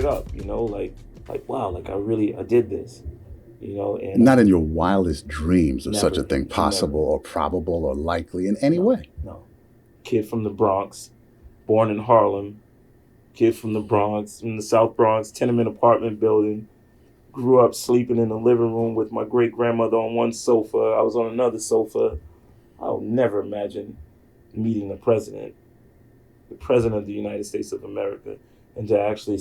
up, wow, like I did this, and Not in your wildest dreams of never, such a thing possible never. or probable or likely in any No, way. no. Kid from the Bronx, born in Harlem, kid from the Bronx, from the South Bronx, tenement apartment building, grew up sleeping in the living room with my great grandmother on one sofa. I was on another sofa. I'll never imagine meeting the president of the United States of America, and to actually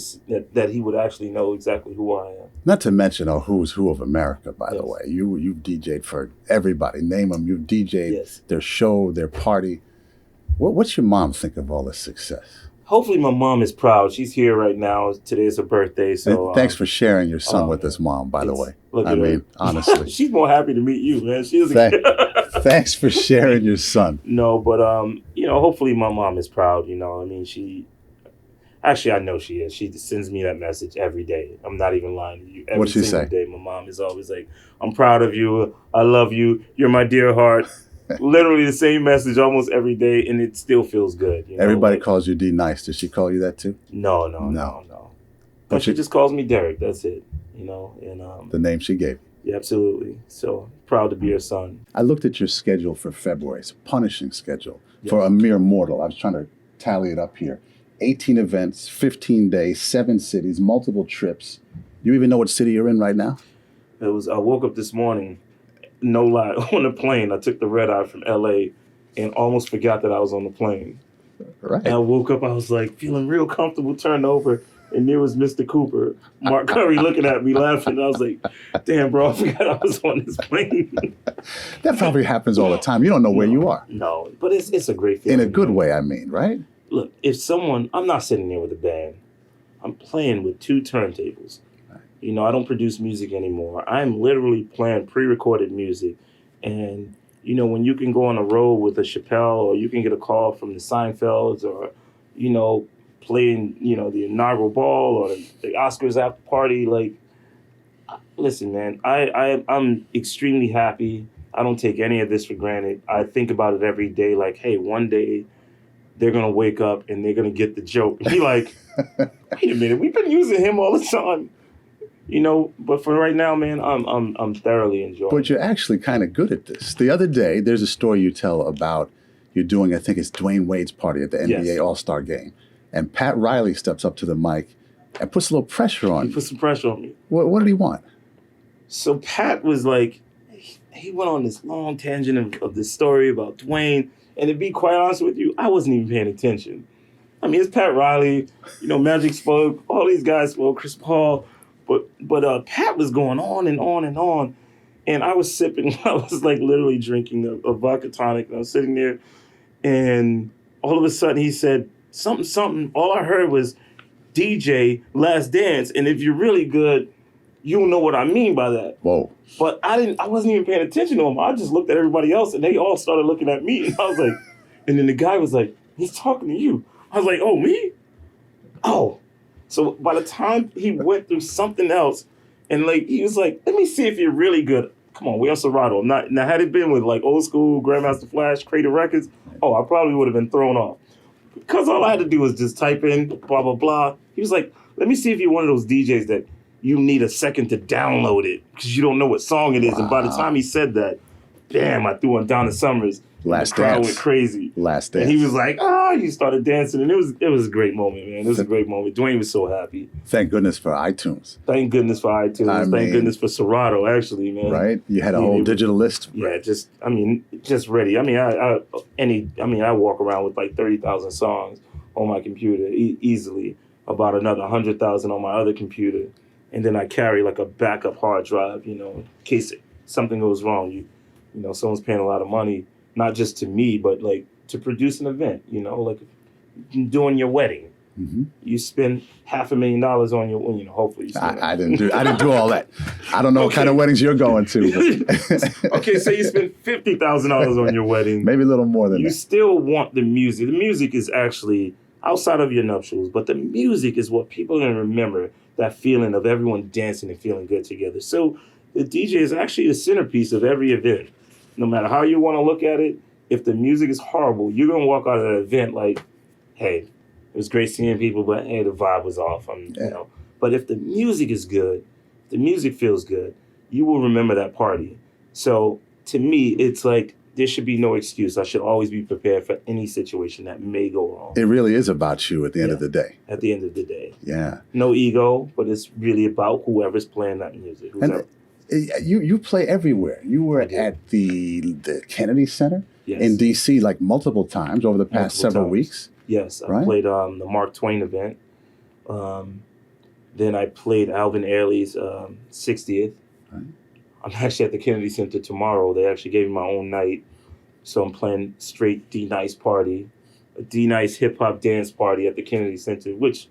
that he would actually know exactly who I am. Not to mention a who's who of America, by Yes. the way. You've DJed for everybody. Name them. You've DJed Yes. their show, their party. What's your mom think of all this success? Hopefully my mom is proud. She's here right now. Today's her birthday. So And thanks for sharing your son with us, Mom, by the way. Look I at her. mean, honestly. She's more happy to meet you, man. She doesn't Thanks for sharing your son. No, but hopefully my mom is proud. I mean, I know she is. She sends me that message every day. I'm not even lying to you. What'd she say? Every single day, my mom is always like, "I'm proud of you. I love you. You're my dear heart." Literally the same message almost every day, and it still feels good. Everybody calls you D Nice. Does she call you that too? No. But she just calls me Derrick. That's it. And the name she gave. Yeah, absolutely. So proud to be her son. I looked at your schedule for February. It's a punishing schedule for a mere mortal. I was trying to tally it up here. 18 events, 15 days, 7 cities, multiple trips. You even know what city you're in right now? I woke up this morning, no lie, on a plane. I took the red eye from LA and almost forgot that I was on the plane. Right. And I woke up, I was like feeling real comfortable, turned over, and there was Mr. Cooper, Mark Curry, looking at me laughing. I was like, damn, bro, I forgot I was on this plane. That probably happens all the time. You don't know where you are. No, but it's a great feeling. In a good way, I mean, right? Look, I'm not sitting there with a band. I'm playing with 2 turntables. Right. I don't produce music anymore. I'm literally playing pre-recorded music. And, when you can go on a road with a Chappelle, or you can get a call from the Seinfelds, or, playing, the inaugural ball or the Oscars after party, like, listen, man, I'm extremely happy. I don't take any of this for granted. I think about it every day, like, hey, one day they're going to wake up and they're going to get the joke. Be like, wait a minute, we've been using him all the time. But for right now, man, I'm thoroughly enjoying it. But you're actually kind of good at this. The other day, there's a story you tell about you're doing, I think it's Dwayne Wade's party at the NBA All-Star game. And Pat Riley steps up to the mic and puts a little pressure on you. He put some pressure on me. What did he want? So Pat was like, he went on this long tangent of this story about Dwayne. And to be quite honest with you, I wasn't even paying attention. I mean, it's Pat Riley, Magic spoke, all these guys spoke, Chris Paul. But Pat was going on and on and on. And I was sipping, I was like literally drinking a vodka tonic. And I was sitting there, and all of a sudden he said, something. All I heard was DJ, Last Dance. And if you're really good, you'll know what I mean by that. Whoa. But I wasn't even paying attention to him. I just looked at everybody else, and they all started looking at me. And I was like, and then the guy was like, he's talking to you. I was like, oh, me? Oh. So by the time he went through something else, and like he was like, let me see if you're really good. Come on, we on Serato. Now, had it been with like old school Grandmaster Flash, Crater Records, I probably would have been thrown off. Because all I had to do was just type in, blah, blah, blah. He was like, let me see if you're one of those DJs that you need a second to download it because you don't know what song it is. Wow. And by the time he said that, bam, I threw on Donna Summers. Last the crowd Dance. went crazy. Last Dance. And he was like, you started dancing. And it was a great moment, man. It was a great moment. Dwayne was so happy. Thank goodness for iTunes. Thank goodness for iTunes. Thank goodness for Serato, actually, man. Right? You had a whole digital list. Yeah, just ready. I mean, I walk around with like 30,000 songs on my computer easily, about another 100,000 on my other computer. And then I carry like a backup hard drive, in case something goes wrong. Someone's paying a lot of money, not just to me, but like to produce an event, like doing your wedding. Mm-hmm. You spend $500,000 on your, hopefully. I didn't do all that. I don't know what kind of weddings you're going to. Okay, so you spend $50,000 on your wedding. Maybe a little more than that. You still want the music. The music is actually outside of your nuptials, but the music is what people are going to remember, that feeling of everyone dancing and feeling good together. So the DJ is actually the centerpiece of every event. No matter how you want to look at it, if the music is horrible, you're going to walk out of that event like, hey, it was great seeing people, but hey, the vibe was off. But if the music is good, the music feels good, you will remember that party. So to me, it's like there should be no excuse. I should always be prepared for any situation that may go wrong. It really is about you at the end of the day. At the end of the day. Yeah. No ego, but it's really about whoever's playing that music. And you play everywhere. You were at the Kennedy Center in D.C. like multiple times over the past several weeks. Yes, I played the Mark Twain event. Then I played Alvin Ailey's 60th. Right. I'm actually at the Kennedy Center tomorrow. They actually gave me my own night. So I'm playing straight D-Nice party, a D-Nice hip-hop dance party at the Kennedy Center, which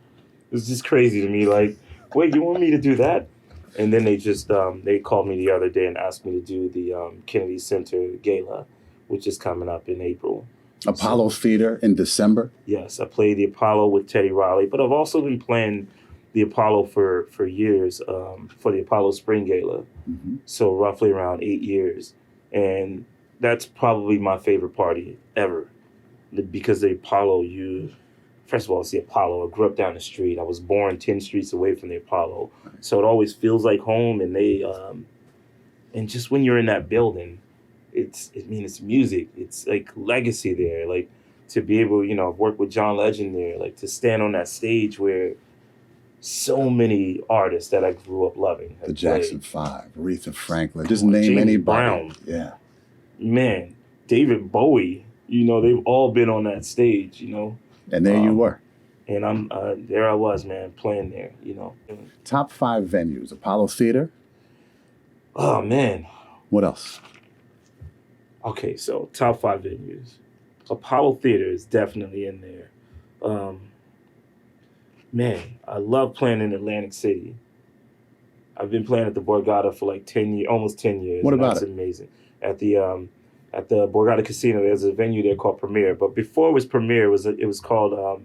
was just crazy to me. Like, wait, you want me to do that? And then they just, they called me the other day and asked me to do the Kennedy Center Gala, which is coming up in April. Apollo Theater in December? Yes, I played the Apollo with Teddy Riley, but I've also been playing the Apollo for years, for the Apollo Spring Gala. Mm-hmm. So roughly around 8 years. And that's probably my favorite party ever. Because the Apollo, first of all, it's the Apollo. I grew up down the street. I was born 10 streets away from the Apollo. So it always feels like home. And and just when you're in that building, it's music. It's like legacy there. Like to be able, work with John Legend there, like to stand on that stage where so many artists that I grew up loving. The Jackson 5, Aretha Franklin, just name James anybody. Brown. Yeah. Man, David Bowie, they've all been on that stage, And there you were. And there I was, man, playing there, Top 5 venues, Apollo Theater. Oh, man. What else? Okay, so top 5 venues. Apollo Theater is definitely in there. Man, I love playing in Atlantic City. I've been playing at the Borgata for like 10 years, almost 10 years. What about it? That's amazing. At the Borgata Casino, there's a venue there called Premier. But before it was Premier, it was called, I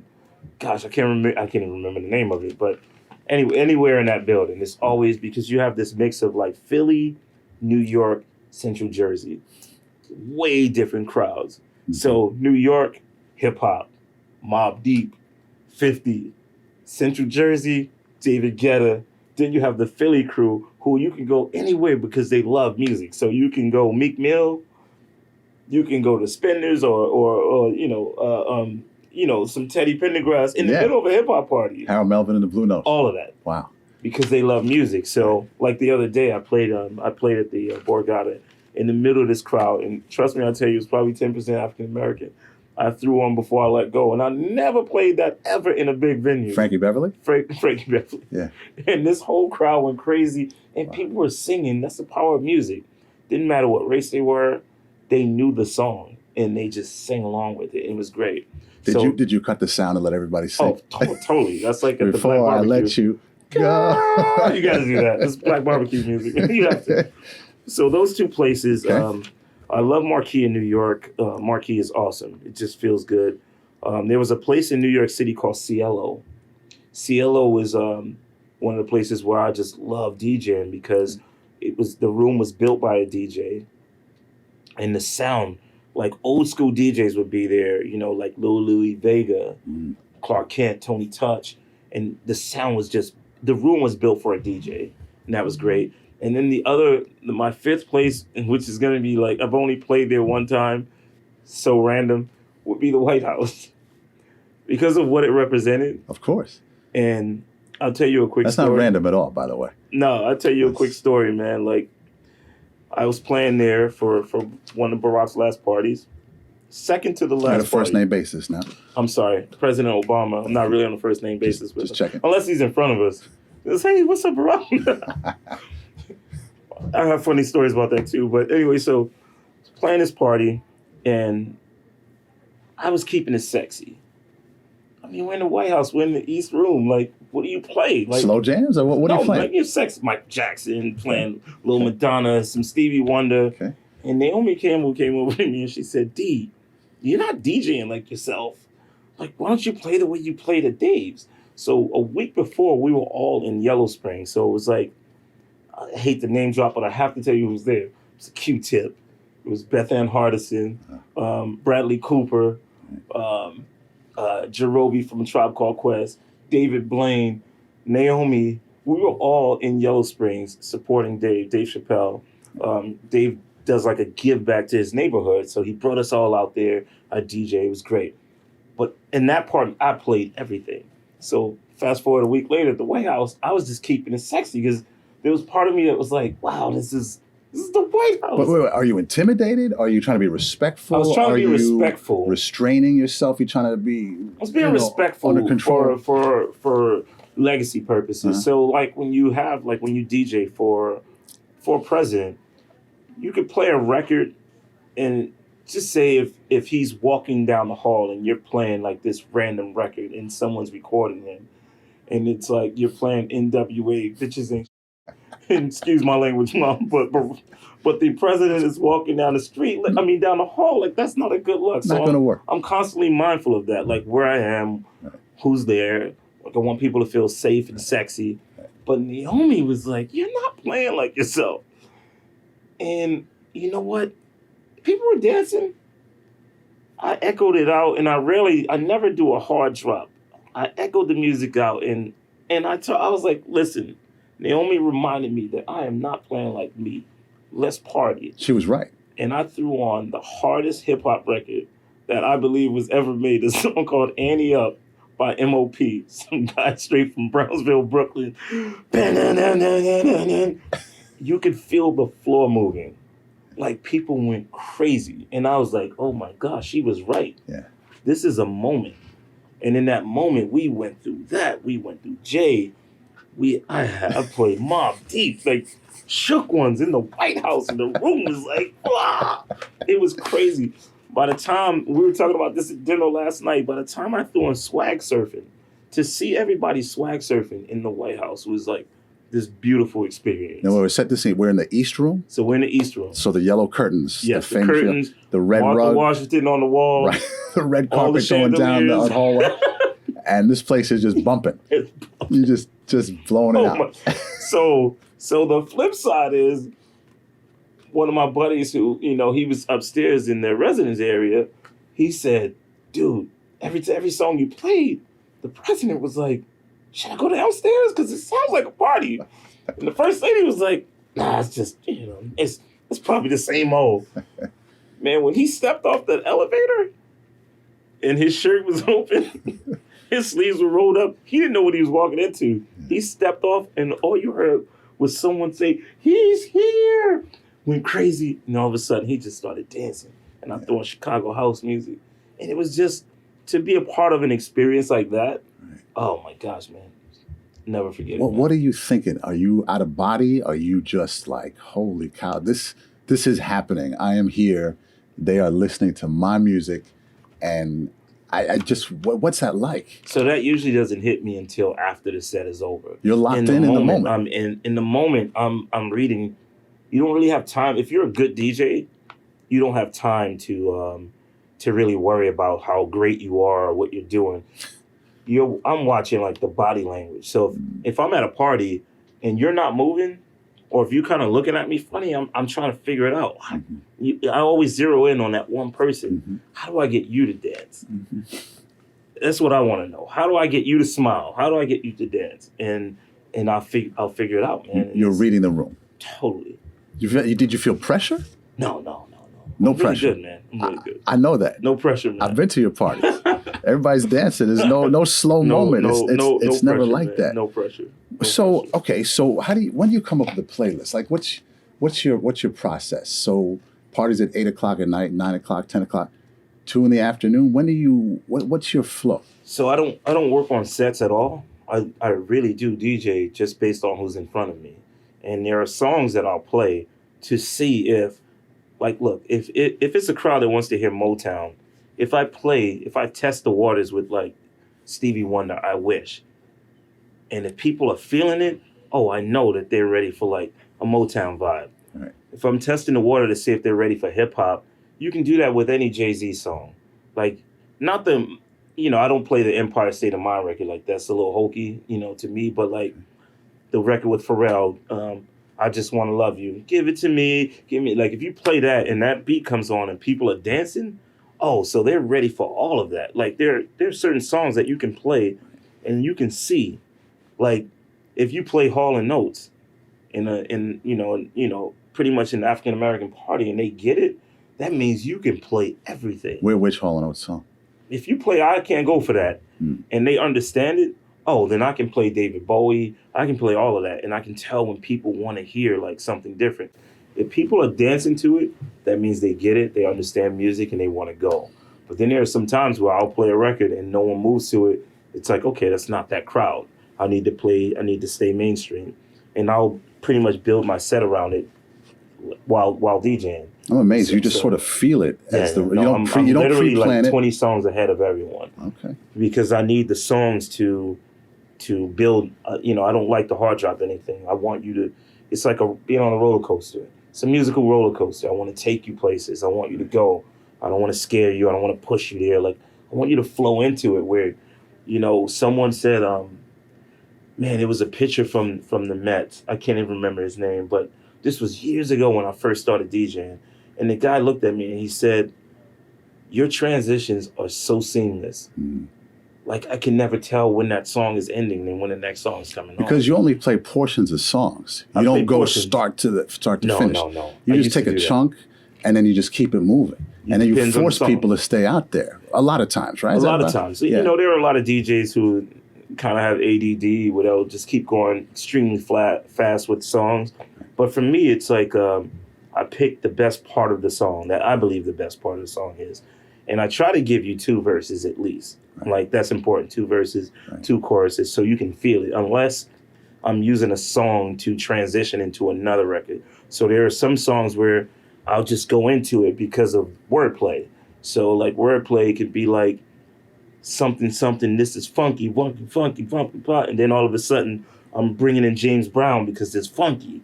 can't even remember the name of it. But anywhere in that building, it's always because you have this mix of like Philly, New York, Central Jersey. Way different crowds. Mm-hmm. So New York, hip hop, Mobb Deep, 50. Central Jersey, David Guetta. Then you have the Philly crew who you can go anywhere because they love music. So you can go Meek Mill, you can go to Spenders or some Teddy Pendergrass in the middle of a hip hop party. Harold Melvin and the Blue Notes. All of that. Wow. Because they love music. So like the other day, I played at the Borgata in the middle of this crowd, and trust me, I tell you, it was probably 10% African American. I threw on Before I Let Go, and I never played that ever in a big venue. Frankie Beverly? Frankie Beverly. Yeah. And this whole crowd went crazy, and people were singing. That's the power of music. Didn't matter what race they were, they knew the song, and they just sang along with it. It was great. Did you cut the sound and let everybody sing? Oh, totally. That's like at the Before Black Barbecue. I Let You Go. You got to do that. It's Black Barbecue music. You have to. So those two places, okay. I love Marquee in New York. Marquee is awesome. It just feels good. There was a place in New York City called Cielo. Cielo was one of the places where I just love DJing because the room was built by a DJ, and the sound, like old school DJs would be there, like Lil Louis Vega, Clark Kent, Tony Touch, and the sound was the room was built for a DJ, and that was great. And then my 5th place, which is going to be like, I've only played there one time, so random, would be the White House. Because of what it represented. Of course. And I'll tell you a quick story. That's not random at all, by the way. No, I'll tell you a quick story, man. Like, I was playing there for one of Barack's last parties. Second to the last on a first name basis now. I'm sorry. President Obama. I'm not really on a first name basis with him. Just checking. Unless he's in front of us. Just, hey, what's up, Barack? I have funny stories about that too. But anyway, so playing this party, and I was keeping it sexy. I mean, we're in the White House. We're in the East Room. Like, what do you play? Like, slow jams? Or what are you playing? Like, you're sexy. Mike Jackson playing Lil Madonna, some Stevie Wonder. Okay. And Naomi Campbell came over to me and she said, D, you're not DJing like yourself. Like, why don't you play the way you played at Dave's? So a week before, we were all in Yellow Spring. So it was like, I hate the name drop, but I have to tell you who was there. It was a Q-Tip. It was Beth Ann Hardison, Bradley Cooper, Jarobi from A Tribe Called Quest, David Blaine, Naomi, we were all in Yellow Springs supporting Dave Chappelle. Dave does like a give back to his neighborhood. So he brought us all out there. I DJ, it was great. But in that party, I played everything. So fast forward a week later at the White House, I was just keeping it sexy because there was part of me that was like, wow, this is the White House. But wait, are you intimidated? Are you trying to be respectful? I was trying to be respectful. Restraining yourself? You trying to be? I was being respectful under control for legacy purposes. So like when you DJ for president, you could play a record and just say if he's walking down the hall and you're playing like this random record and someone's recording him, and it's like you're playing NWA bitches and excuse my language, mom, but the president is walking down the street, down the hall, like that's not a good look. Not going to work. I'm constantly mindful of that, like where I am, who's there. Like I want people to feel safe and sexy. But Naomi was like, you're not playing like yourself. And you know what? People were dancing. I echoed it out, and I never do a hard drop. I echoed the music out, and I was like, listen, Naomi reminded me that I am not playing like me. Let's party. She was right. And I threw on the hardest hip hop record that I believe was ever made, a song called Annie Up by M.O.P., some guy straight from Brownsville, Brooklyn. You could feel the floor moving. Like people went crazy. And I was like, oh my gosh, she was right. Yeah. This is a moment. And in that moment, we went through that. We went through Jay. I played Mob Deep, like shook ones in the White House, and the room was like, wow. It was crazy. By the time, we were talking about this at dinner last night, by the time I threw on swag surfing, to see everybody swag surfing in the White House was like this beautiful experience. Now, we're set the scene. We're in the East Room. So we're in the East Room. So the yellow curtains. Yes, the curtains. The red rug. Washington on the wall. Right. The red carpet going down the hallway. And this place is just bumping. You just blowing it out. So the flip side is, one of my buddies who, he was upstairs in their residence area, he said, dude, every song you played, the president was like, should I go downstairs? Because it sounds like a party. And the first lady was like, nah, it's just, it's probably the same old. Man, when he stepped off that elevator and his shirt was open, his sleeves were rolled up, he didn't know what he was walking into. He stepped off and all you heard was someone say, he's here. Went crazy. And all of a sudden, he just started dancing. And I threw on Chicago house music. And it was just, to be a part of an experience like that, oh my gosh, man. Never forget it. Well, what are you thinking? Are you out of body? Are you just like, holy cow, this is happening. I am here. They are listening to my music. And I just, what's that like? So that usually doesn't hit me until after the set is over. You're locked in the moment. I'm in the moment, I'm reading. You don't really have time. If you're a good DJ, you don't have time to really worry about how great you are or what you're doing. I'm watching like the body language. So if I'm at a party and you're not moving, or if you're kind of looking at me funny, I'm trying to figure it out. I always zero in on that one person. Mm-hmm. How do I get you to dance? Mm-hmm. That's what I want to know. How do I get you to smile? How do I get you to dance? And I'll figure it out, man. You're reading the room. Totally. Did you feel pressure? No. No I'm pressure. Really good, man. I'm really good. I know that. No pressure, man. I've been to your parties. Everybody's dancing. There's no slow moment. It's never pressure, like man. that. No pressure. Okay. So when do you come up with the playlist? Like what's your process? So parties at 8 o'clock at night, 9 o'clock, 10 o'clock, 2 in the afternoon. What's your flow? So I don't work on sets at all. I really do DJ just based on who's in front of me. And there are songs that I'll play to see if, like, look, if it's a crowd that wants to hear Motown, if I test the waters with, like, Stevie Wonder, I Wish, and if people are feeling it, I know that they're ready for, like, a Motown vibe. Right. If I'm testing the water to see if they're ready for hip-hop, you can do that with any Jay-Z song. Like, not the, I don't play the Empire State of Mind record, like, that's a little hokey, to me, but, like, the record with Pharrell, I Just Want to Love You. Give it to me. Give me, like, if you play that and that beat comes on and people are dancing, so they're ready for all of that. Like, there are certain songs that you can play and you can see, Like, if you play Harlem notes pretty much in the African American party and they get it, that means you can play everything. Which Hall & Oates song? If you play I Can't Go For That and they understand it, then I can play David Bowie. I can play all of that. And I can tell when people want to hear like something different. If people are dancing to it, that means they get it, they understand music, and they want to go. But then there are some times where I'll play a record and no one moves to it. It's like, okay, that's not that crowd. I need to stay mainstream. And I'll pretty much build my set around it while DJing. I'm amazed. You just sort of feel it. I'm literally like 20 songs ahead of everyone. Okay. Because I need the songs to build. I don't like to hard drop anything. I want you to. It's like being on a roller coaster. It's a musical roller coaster. I want to take you places. I want you to go. I don't want to scare you. I don't want to push you there. Like, I want you to flow into it. Where, someone said, man, it was a picture from the Mets. I can't even remember his name, but this was years ago when I first started DJing. And the guy looked at me and he said, your transitions are so seamless. Like, I can never tell when that song is ending and when the next song is coming on. Because you only play portions of songs. You don't go start to finish. No. You just take a chunk and then you just keep it moving. And then you force people to stay out there. A lot of times, right? A lot of times. Yeah. There are a lot of DJs who kind of have ADD where they'll just keep going extremely fast with songs. But for me, it's like I pick the best part of the song that I believe the best part of the song is. And I try to give you 2 verses at least. Right. Like, that's important. 2 verses, right. 2 choruses, so you can feel it. Unless I'm using a song to transition into another record. So there are some songs where I'll just go into it because of wordplay. So, like, wordplay could be like, something, this is funky, and then all of a sudden, I'm bringing in James Brown because it's funky.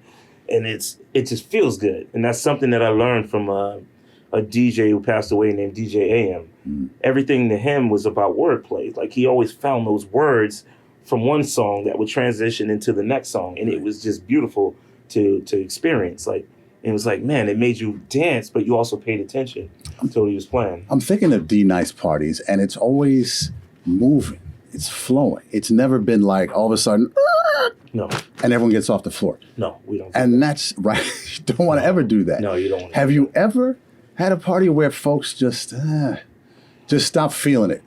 And it just feels good. And that's something that I learned from a DJ who passed away named DJ AM. Everything to him was about wordplay. Like, he always found those words from one song that would transition into the next song. And it was just beautiful to experience. Like, it was like, man, it made you dance, but you also paid attention until he was playing. I'm thinking of D-Nice parties, and it's always moving. It's flowing. It's never been like all of a sudden, no, and everyone gets off the floor. No, we don't. And that's right. You don't want to ever do that. No, you don't. Have you ever had a party where folks just stop feeling it,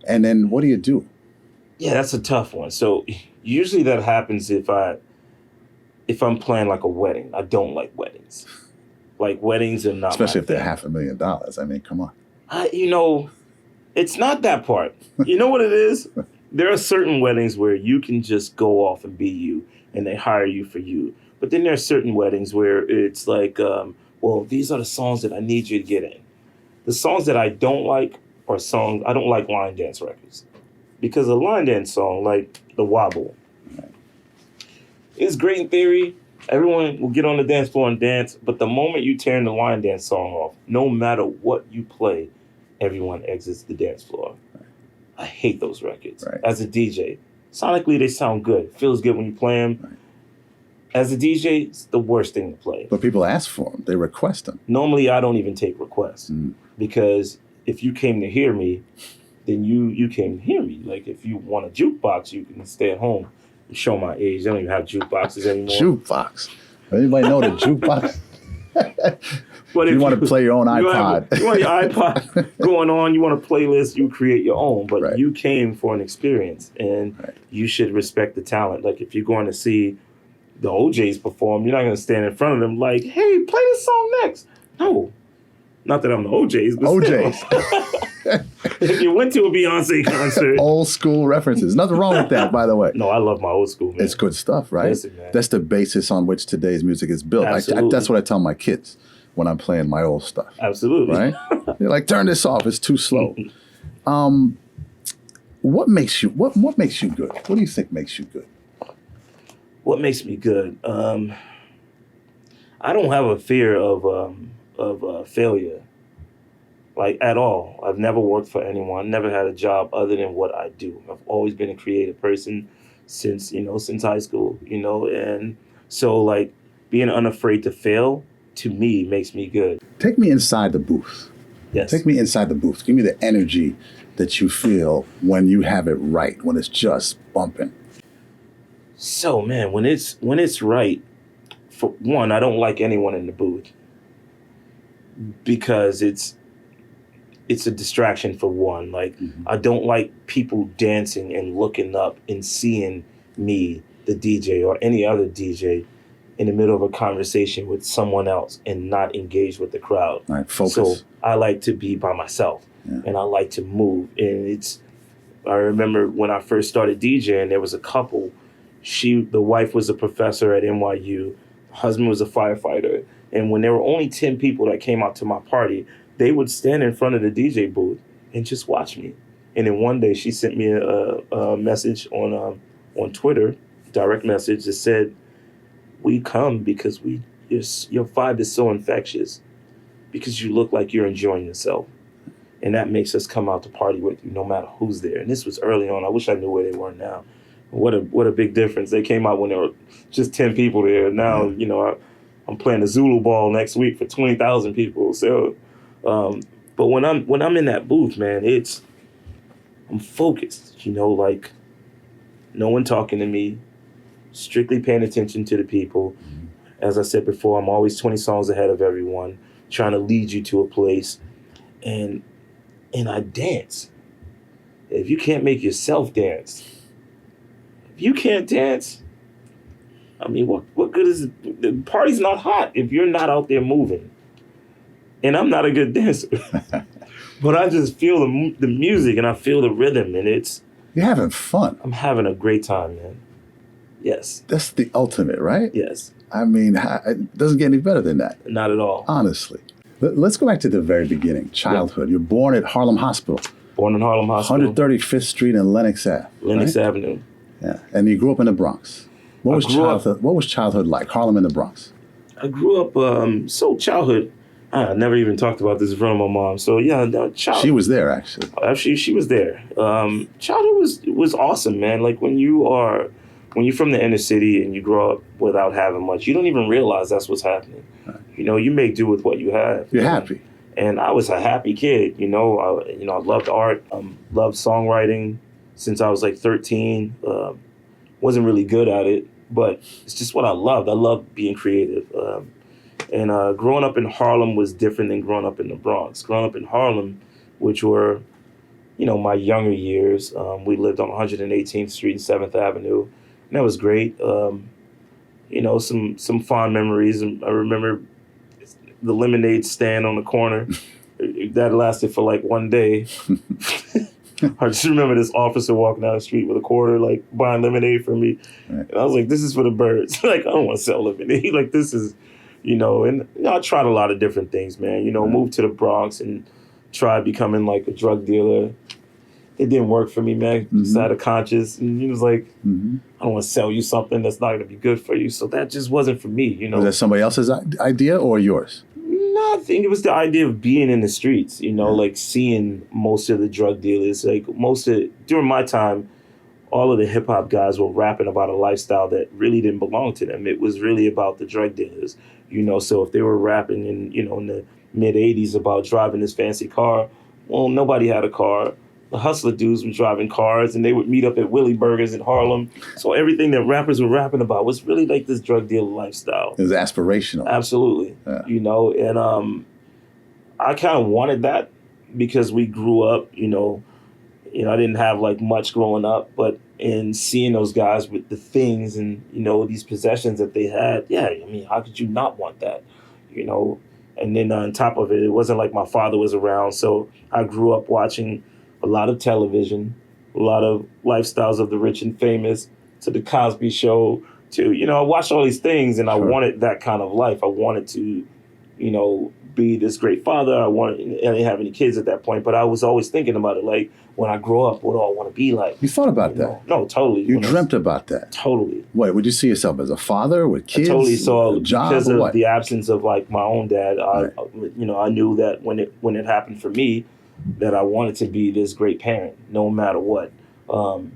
and then what do you do? Yeah, that's a tough one. So usually that happens if I'm playing like a wedding. I don't like weddings. Like, weddings are not, especially if they're $500,000. I mean, come on. It's not that part. You know what it is? There are certain weddings where you can just go off and be you, and they hire you for you. But then there are certain weddings where it's like, these are the songs that I need you to get in. The songs that I don't like are songs, I don't like line dance records. Because a line dance song, like The Wobble, it's great in theory. Everyone will get on the dance floor and dance. But the moment you turn the line dance song off, no matter what you play, everyone exits the dance floor. Right. I hate those records. Right. As a DJ, sonically they sound good. Feels good when you play them. Right. As a DJ, it's the worst thing to play. But people ask for them. They request them. Normally, I don't even take requests. Because if you came to hear me, then you came to hear me. Like, if you want a jukebox, you can stay at home and show my age. They don't even have jukeboxes anymore. Jukebox? Anybody know the jukebox? But if you want to play your own iPod. You want your iPod going on, you want a playlist, you create your own. But you came for an experience, and you should respect the talent. Like, if you're going to see the OJs perform, you're not going to stand in front of them like, hey, play this song next. No. Not that I'm the OJs, but OJs. If you went to a Beyonce concert. Old school references. Nothing wrong with that, by the way. No, I love my old school, man. It's good stuff, right? Listen, man. That's the basis on which today's music is built. That's what I tell my kids when I'm playing my old stuff. Absolutely. Right? They're like, turn this off. It's too slow. What makes you good? What do you think makes you good? What makes me good? I don't have a fear of failure, like, at all. I've never worked for anyone, never had a job other than what I do. I've always been a creative person since high school, and so, like, being unafraid to fail, to me, makes me good. Take me inside the booth. Yes. Take me inside the booth. Give me the energy that you feel when you have it right, when it's just bumping. So man, when it's right, for one, I don't like anyone in the booth because it's a distraction for one. Like I don't like people dancing and looking up and seeing me, the DJ, or any other DJ in the middle of a conversation with someone else and not engage with the crowd. Right, focus. So I like to be by myself and I like to move. And I remember when I first started DJing, there was a couple. The wife was a professor at NYU, the husband was a firefighter. And when there were only 10 people that came out to my party, they would stand in front of the DJ booth and just watch me. And then one day she sent me a message on Twitter, direct message that said, "We come because your vibe is so infectious because you look like you're enjoying yourself. And that makes us come out to party with you no matter who's there." And this was early on. I wish I knew where they were now. What a big difference. They came out when there were just 10 people there. Now, I'm playing the Zulu ball next week for 20,000 people. So, but when I'm in that booth, man, I'm focused, like no one talking to me, strictly paying attention to the people. As I said before, I'm always 20 songs ahead of everyone, trying to lead you to a place. And I dance. If you can't make yourself dance, if you can't dance, I mean, what good is it? The party's not hot if you're not out there moving. And I'm not a good dancer, but I just feel the music and I feel the rhythm, and you're having fun. I'm having a great time, man. Yes. That's the ultimate, right? Yes. I mean, it doesn't get any better than that. Not at all. Honestly. Let's go back to the very beginning, childhood. You're born at Harlem Hospital. Born in Harlem Hospital. 135th Street and Lenox Ave. Lenox Avenue. Yeah, and you grew up in the Bronx. What was childhood like? Harlem in the Bronx. I grew up. Childhood. I never even talked about this in front of my mom. So yeah, She was there actually. Actually, she was there. Childhood was awesome, man. Like when you're from the inner city and you grow up without having much, you don't even realize that's what's happening. Right. You make do with what you have. You're happy. And I was a happy kid. I loved art. Loved songwriting since I was like 13. Wasn't really good at it, but it's just what I loved. I loved being creative. And growing up in Harlem was different than growing up in the Bronx. Growing up in Harlem, which were, my younger years, we lived on 118th Street and 7th Avenue. And that was great. Some fond memories. And I remember the lemonade stand on the corner. That lasted for like one day. I just remember this officer walking down the street with a quarter, like buying lemonade for me. Right. And I was like, this is for the birds. Like, I don't want to sell lemonade. Like, this is, and I tried a lot of different things, man. Moved to the Bronx and tried becoming like a drug dealer. It didn't work for me, man. Just had a conscience. And he was like, I don't want to sell you something that's not going to be good for you. So that just wasn't for me, Was that somebody else's idea or yours? No, I think it was the idea of being in the streets, like seeing most of the drug dealers. Like during my time, all of the hip hop guys were rapping about a lifestyle that really didn't belong to them. It was really about the drug dealers, So if they were rapping in the mid 80s about driving this fancy car, well, nobody had a car. The hustler dudes were driving cars and they would meet up at Willie Burgers in Harlem. So everything that rappers were rapping about was really like this drug dealer lifestyle. It was aspirational. Absolutely. Yeah. And I kind of wanted that because we grew up, I didn't have like much growing up, but in seeing those guys with the things and, these possessions that they had, how could you not want that, And then on top of it, it wasn't like my father was around. So I grew up watching a lot of television, a lot of lifestyles of the rich and famous, to the Cosby Show, to, I watched all these things and I wanted that kind of life. I wanted to, be this great father. I didn't have any kids at that point, but I was always thinking about it. Like, when I grow up, what do I want to be like? You thought about that? No, totally. You dreamt about that? Totally. Wait, would you see yourself as a father with kids? I totally saw, a job, because of what? The absence of like my own dad. Right. I knew that when it happened for me, that I wanted to be this great parent, no matter what.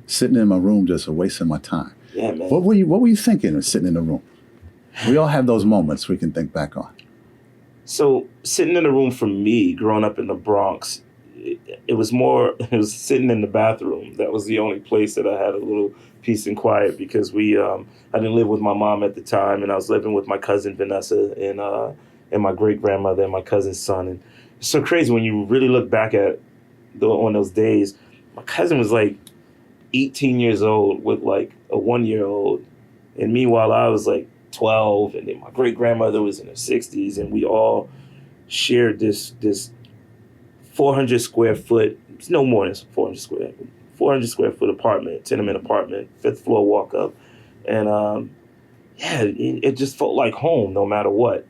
Sitting in my room just wasting my time. Yeah, man. What were you thinking sitting in the room? We all have those moments we can think back on. So sitting in the room for me, growing up in the Bronx, it was sitting in the bathroom. That was the only place that I had a little peace and quiet, because I didn't live with my mom at the time, and I was living with my cousin Vanessa and my great grandmother and my cousin's son. And it's so crazy when you really look back at on those days. My cousin was like 18 years old with like a 1-year-old, and meanwhile I was like 12, and then my great grandmother was in her 60s, and we all shared this 400 square foot. It's no more than 400 square foot apartment, tenement apartment, 5th floor walk up, and it just felt like home no matter what.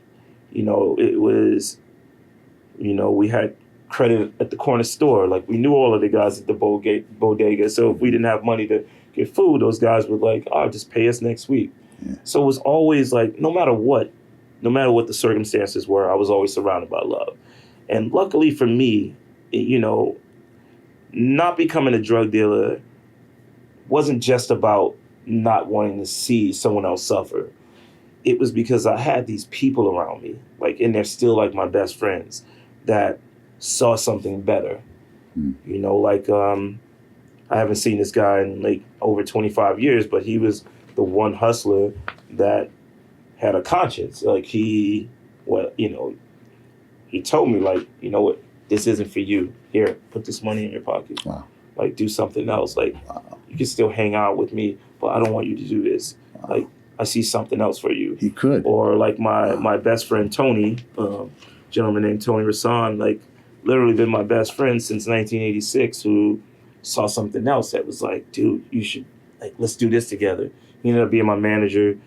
It was, we had credit at the corner store. Like, we knew all of the guys at the bodega. So if we didn't have money to get food, those guys would like, oh, just pay us next week. Yeah. So it was always like, no matter what the circumstances were, I was always surrounded by love. And luckily for me, not becoming a drug dealer wasn't just about not wanting to see someone else suffer. It was because I had these people around me, like, and they're still like my best friends, that saw something better. I haven't seen this guy in like over 25 years, but he was the one hustler that had a conscience. Like, he told me, like, you know what, this isn't for you. Here, put this money in your pocket. Wow. Like, do something else. Like, wow. You can still hang out with me, but I don't want you to do this. Wow. Like, I see something else for you. He could. Or like my best friend, Tony, gentleman named Tony Rasan, like, literally been my best friend since 1986, who saw something else that was like, dude, you should, like, let's do this together. He ended up being my manager,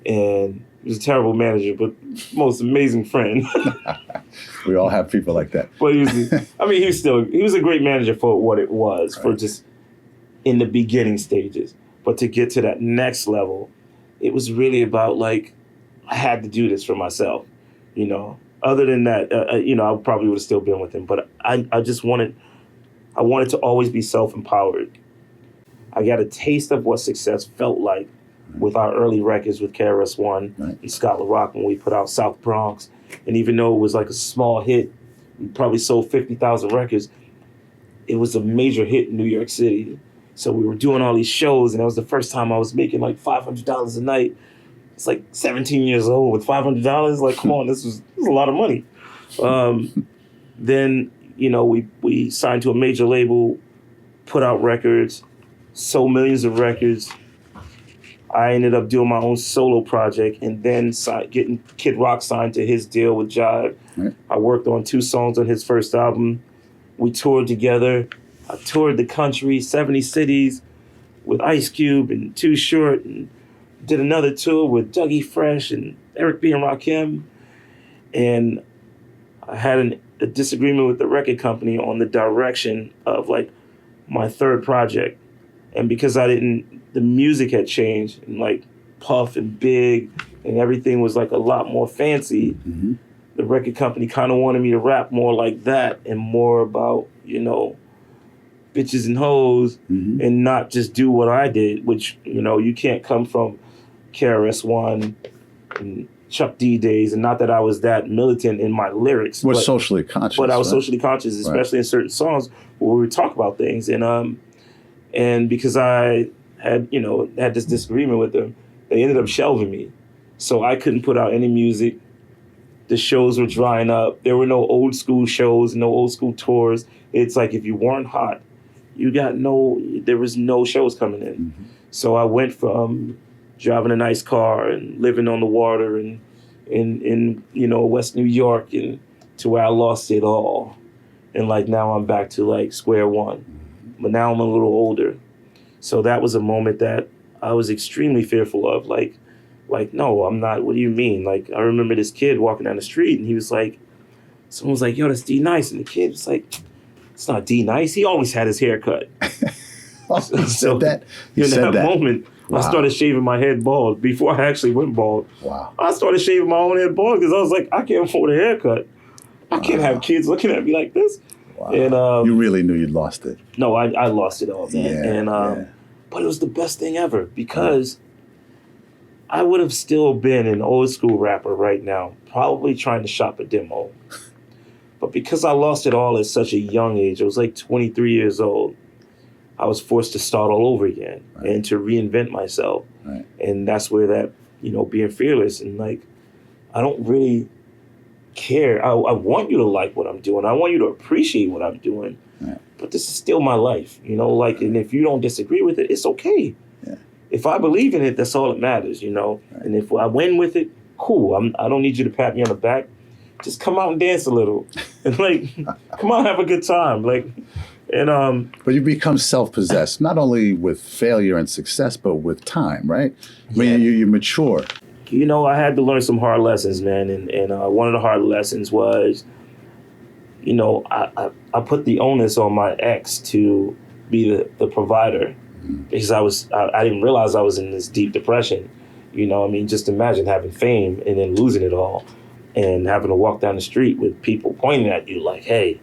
and he was a terrible manager, but most amazing friend. We all have people like that. But he was a great manager for what it was, right, for just in the beginning stages. But to get to that next level, it was really about, like, I had to do this for myself, Other than that, I probably would have still been with him. But I wanted to always be self-empowered. I got a taste of what success felt like with our early records with KRS-One, right, and Scott LaRock when we put out South Bronx. And even though it was like a small hit, we probably sold 50,000 records, it was a major hit in New York City. So we were doing all these shows, and that was the first time I was making like $500 a night. It's like 17 years old with $500. Like, come on, this was a lot of money. Then, we signed to a major label, put out records, sold millions of records. I ended up doing my own solo project, and then getting Kid Rock signed to his deal with Jive. Right. I worked on 2 songs on his first album. We toured together. I toured the country, 70 cities, with Ice Cube and Too Short, and did another tour with Dougie Fresh and Eric B. and Rakim. And I had a disagreement with the record company on the direction of, like, my third project. And because the music had changed, and like Puff and Big and everything was like a lot more fancy, mm-hmm, the record company kind of wanted me to rap more like that and more about, bitches and hoes, mm-hmm, and not just do what I did, which, you can't come from KRS-One and Chuck D days, and not that I was that militant in my lyrics. We're socially conscious. But I was socially conscious, especially in certain songs where we would talk about things. And because I had this disagreement with them, they ended up shelving me. So I couldn't put out any music. The shows were drying up. There were no old school shows, no old school tours. It's like, if you weren't hot, there was no shows coming in. Mm-hmm. So I went from driving a nice car and living on the water and in West New York, and to where I lost it all. And like, now I'm back to like square one. But now I'm a little older. So that was a moment that I was extremely fearful of. Like, no, I'm not. What do you mean? Like, I remember this kid walking down the street, and he was like, someone was like, yo, that's D Nice. And the kid was like, it's not D Nice. He always had his hair cut. So that in that moment, wow, I started shaving my head bald before I actually went bald. Wow. I started shaving my own head bald because I was like, I can't afford a haircut. I can't have kids looking at me like this. Wow. And you really knew you'd lost it. No, I lost it all, man. Yeah, but it was the best thing ever, because I would have still been an old school rapper right now, probably trying to shop a demo. But because I lost it all at such a young age, I was like 23 years old, I was forced to start all over again and to reinvent myself. Right. And that's where that, being fearless and like, I don't really care. I want you to like what I'm doing. I want you to appreciate what I'm doing. Right. But this is still my life, and if you don't disagree with it, it's okay. Yeah. If I believe in it, that's all that matters, Right. And if I win with it, cool. I don't need you to pat me on the back. Just come out and dance a little. And come out and have a good time. But you become self-possessed, not only with failure and success, but with time, right? I mean, you mature. I had to learn some hard lessons, man. And one of the hard lessons was, I put the onus on my ex to be the provider because I didn't realize I was in this deep depression. Just imagine having fame and then losing it all and having to walk down the street with people pointing at you like, hey.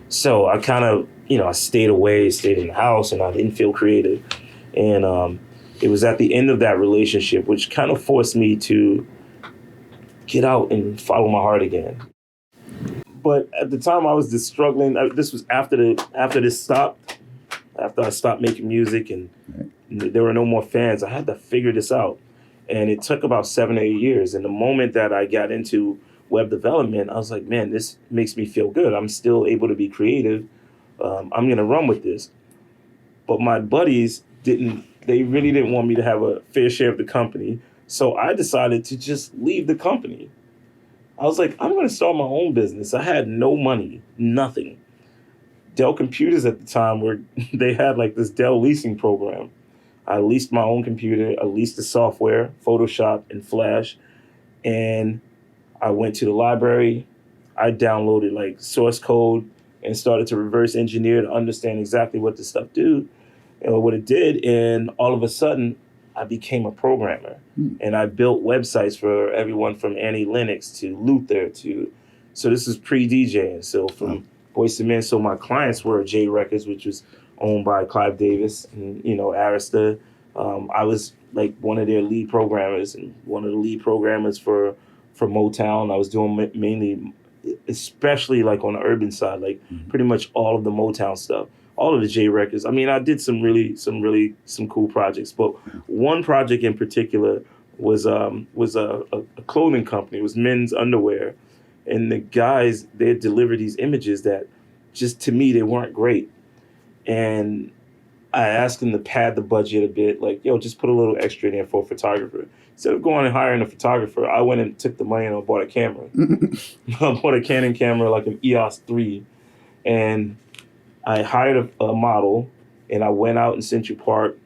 So I kind of, I stayed away, stayed in the house, and I didn't feel creative. And it was at the end of that relationship, which kind of forced me to get out and follow my heart again. But at the time I was just struggling. This was after this stopped, after I stopped making music and there were no more fans. I had to figure this out. And it took about 7 or 8 years. And the moment that I got into web development, I was like, man, this makes me feel good. I'm still able to be creative. I'm going to run with this. But my buddies they really didn't want me to have a fair share of the company. So I decided to just leave the company. I was like, I'm going to start my own business. I had no money, nothing. Dell Computers at the time they had like this Dell leasing program. I leased my own computer, I leased the software, Photoshop and Flash, and I went to the library. I downloaded like source code and started to reverse engineer to understand exactly what this stuff do and what it did. And all of a sudden, I became a programmer. And I built websites for everyone from Annie Linux to Luther so this is pre-DJing. So from Boyz II Men, so my clients were J Records, which was owned by Clive Davis and, Arista. I was like one of their lead programmers and one of the lead programmers for Motown. I was doing mainly, especially like on the urban side, like pretty much all of the Motown stuff, all of the J Records. I mean, I did some cool projects, but one project in particular was a clothing company. It was men's underwear. And the guys, they had delivered these images that just to me, they weren't great. And I asked them to pad the budget a bit, like, yo, just put a little extra in there for a photographer. Instead of going and hiring a photographer, I went and took the money and I bought a camera. I bought a Canon camera, like an EOS 3. And I hired a model and I went out in Central Park.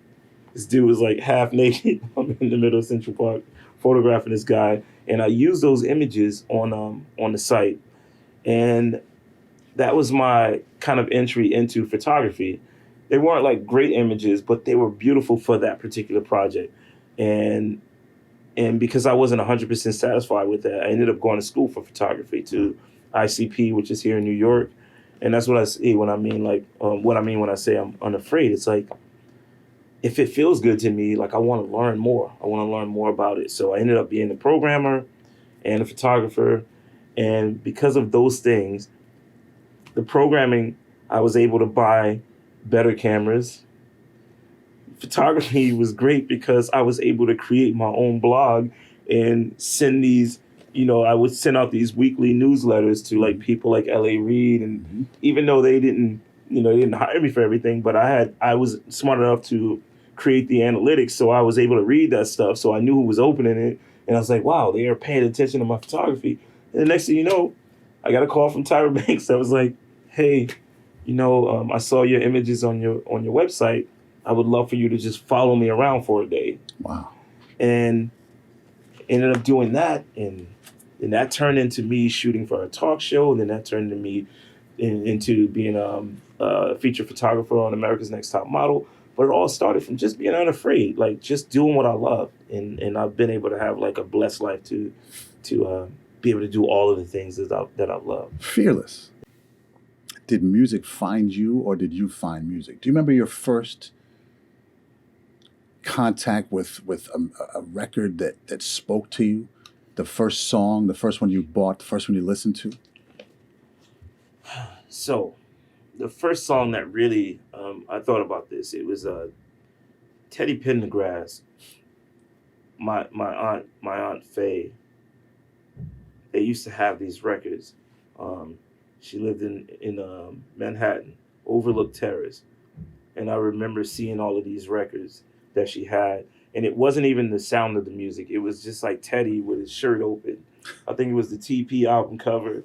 This dude was like half naked. I'm in the middle of Central Park photographing this guy. And I used those images on the site. And that was my kind of entry into photography. They weren't like great images, but they were beautiful for that particular project. And because I wasn't 100% satisfied with that, I ended up going to school for photography to ICP, which is here in New York. And that's what I say when I mean when I say I'm unafraid. It's like, if it feels good to me, like I want to learn more. I want to learn more about it. So I ended up being a programmer and a photographer. And because of those things, the programming, I was able to buy better cameras. Photography was great because I was able to create my own blog and send these, I would send out these weekly newsletters to like people like L.A. Reid. And even though they didn't hire me for everything, but I was smart enough to create the analytics. So I was able to read that stuff. So I knew who was opening it. And I was like, wow, they are paying attention to my photography. And the next thing you know, I got a call from Tyra Banks that was like, hey, I saw your images on your website. I would love for you to just follow me around for a day. Wow. And ended up doing that. And that turned into me shooting for a talk show. And then that turned into me into being a featured photographer on America's Next Top Model. But it all started from just being unafraid, like just doing what I love. And I've been able to have like a blessed life to be able to do all of the things that I love. Fearless. Did music find you or did you find music? Do you remember your first contact with a record that spoke to you? The first song, the first one you bought, the first one you listened to? So the first song that really I thought about this, it was Teddy Pendergrass. My aunt Faye. They used to have these records. She lived in Manhattan, Overlook Terrace, and I remember seeing all of these records that she had. And it wasn't even the sound of the music. It was just like Teddy with his shirt open. I think it was the TP album cover,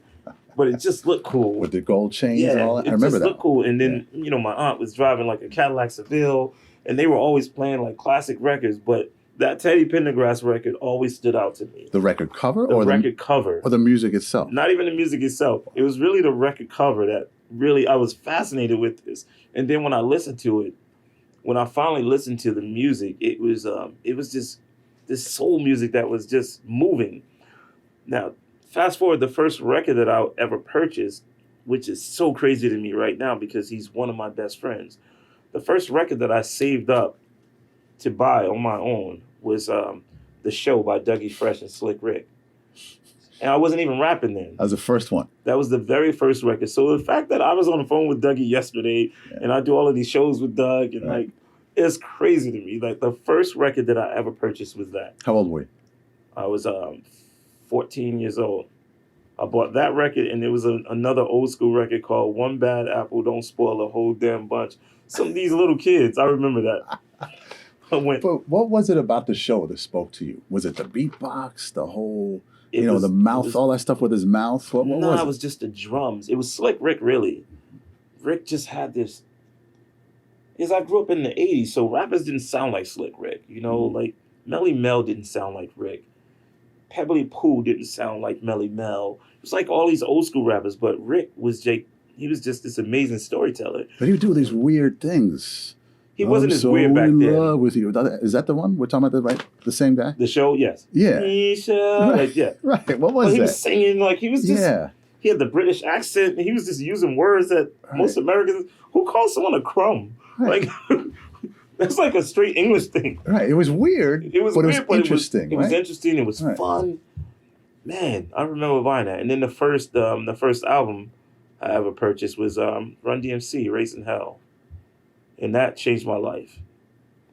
but it just looked cool. With the gold chains Yeah, and all that. it I remember just that. looked cool. And then, my aunt was driving like a Cadillac Seville, and they were always playing like classic records, but that Teddy Pendergrass record always stood out to me. The record cover The or record cover. or the music itself? Not even the music itself. It was really the record cover that really, I was fascinated with this. And then when I listened to it, when I finally listened to the music, it was just this soul music that was just moving. Now, fast forward, the first record that I ever purchased, which is so crazy to me right now because he's one of my best friends. The first record that I saved up to buy on my own was The Show by Dougie Fresh and Slick Rick. And I wasn't even rapping then. That was the first one. That was the very first record. So the fact that I was on the phone with Dougie yesterday and I do all of these shows with Doug and like, it's crazy to me. Like the first record that I ever purchased was that. How old were you? I was 14 years old. I bought that record, and there was another old school record called One Bad Apple Don't Spoil a Whole Damn Bunch. Some of these little kids, I remember that. But what was it about the show that spoke to you? Was it the beatbox, the whole, the mouth, all that stuff with his mouth? What was it? It was just the drums. It was Slick Rick, really. Rick just had this. Because I grew up in the 80s, so rappers didn't sound like Slick Rick. Like Melly Mel didn't sound like Rick. Pebbly Pooh didn't sound like Melly Mel. It was like all these old school rappers, but Rick was he was just this amazing storyteller. But he would do these weird things. He wasn't as so weird back in then. Love with you. Is that the one we're talking about? Right, the same guy. The Show, yes. Yeah. Misha, Right. Yeah. Right. What was that? He was singing like he was just. Yeah. He had the British accent, and he was just using words that most Americans. Who calls someone a crumb? Right. Like that's like a straight English thing. Right. It was weird. It was but weird, it was but interesting. It was interesting. It was Right. fun. Man, I remember buying that. And then the first album I ever purchased was Run DMC, Racing Hell. And that changed my life.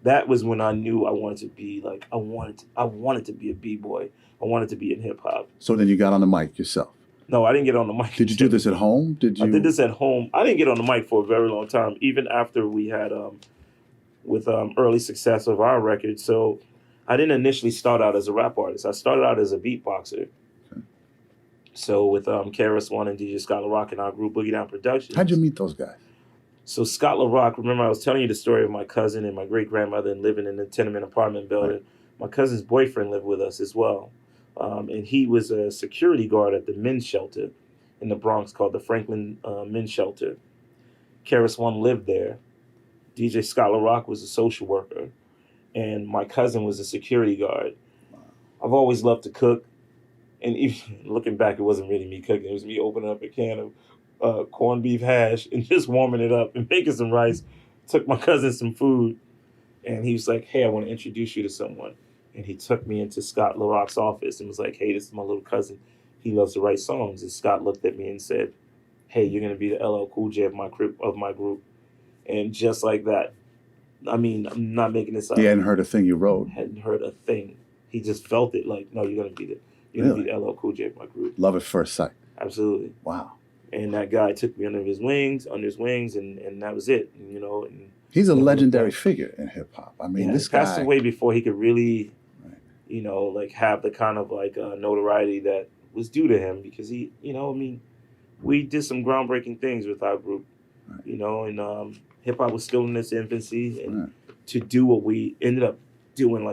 That was when I knew I wanted to be like, I wanted to be a B-boy. I wanted to be in hip hop. So then you got on the mic yourself. No, I didn't get on the mic. Did you do this at home? I did this at home. I didn't get on the mic for a very long time, even after we had with early success of our record. So I didn't initially start out as a rap artist. I started out as a beatboxer. Okay. So with KRS-One and DJ Scott LaRock and our group Boogie Down Productions. How'd you meet those guys? So Scott LaRock, remember I was telling you the story of my cousin and my great-grandmother and living in a tenement apartment building. Right. My cousin's boyfriend lived with us as well. And he was a security guard at the men's shelter in the Bronx called the Franklin Men's Shelter. KRS-One lived there. DJ Scott LaRock was a social worker. And my cousin was a security guard. I've always loved to cook. And even looking back, it wasn't really me cooking. It was me opening up a can of corned beef hash and just warming it up and making some rice. Took my cousin some food. And he was like, hey, I want to introduce you to someone. And he took me into Scott LaRock's office and was like, hey, this is my little cousin. He loves to write songs. And Scott looked at me and said, hey, you're going to be the LL Cool J of my group. And just like that, I mean, I'm not making this up. He hadn't heard a thing you wrote. Hadn't heard a thing. He just felt it like, no, you're going to be the LL Cool J of my group. Love at first sight. Absolutely. Wow. And that guy took me under his wings, and that was it, And he's a legendary figure in hip hop. I mean, this guy passed away before he could really, have the kind of notoriety that was due to him because he, we did some groundbreaking things with our group, and hip hop was still in its infancy, and to do what we ended up doing,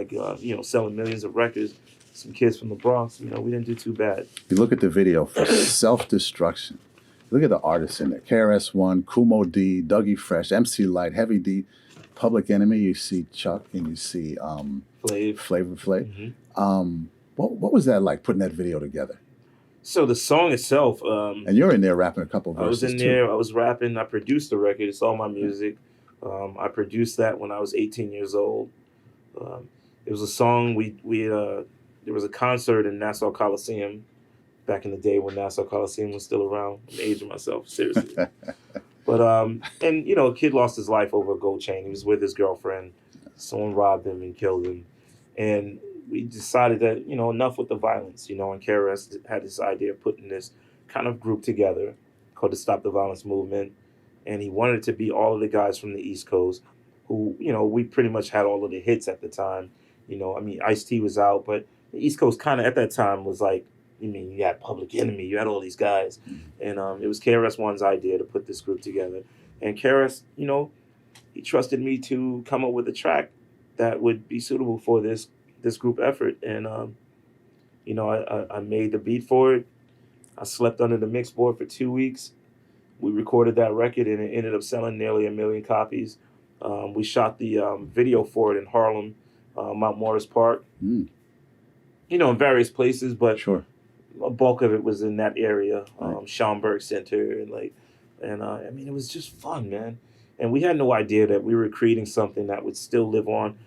selling millions of records, some kids from the Bronx, we didn't do too bad. You look at the video for Self-Destruction. Look at the artists in there. KRS-One, Kumo D, Dougie Fresh, MC Light, Heavy D, Public Enemy. You see Chuck and you see Flavor Flav. Mm-hmm. What was that like, putting that video together? So the song itself... and you're in there rapping a couple of verses, I was in there. I was rapping. I produced the record. It's all my music. I produced that when I was 18 years old. It was a song there was a concert in Nassau Coliseum back in the day when Nassau Coliseum was still around. I'm aging myself, seriously. But, and, a kid lost his life over a gold chain. He was with his girlfriend. Someone robbed him and killed him. And we decided that, enough with the violence, and KRS had this idea of putting this kind of group together called the Stop the Violence Movement. And he wanted it to be all of the guys from the East Coast who, we pretty much had all of the hits at the time. Ice-T was out, but the East Coast kind of at that time was like, you had Public Enemy, you had all these guys. And it was KRS-One's idea to put this group together. And KRS, he trusted me to come up with a track that would be suitable for this group effort. And, I made the beat for it. I slept under the mix board for 2 weeks. We recorded that record and it ended up selling nearly 1 million copies. We shot the video for it in Harlem, Mount Morris Park, in various places, but Sure. a bulk of it was in that area, Right. Schaumburg Center, and it was just fun, man. And we had no idea that we were creating something that would still live on.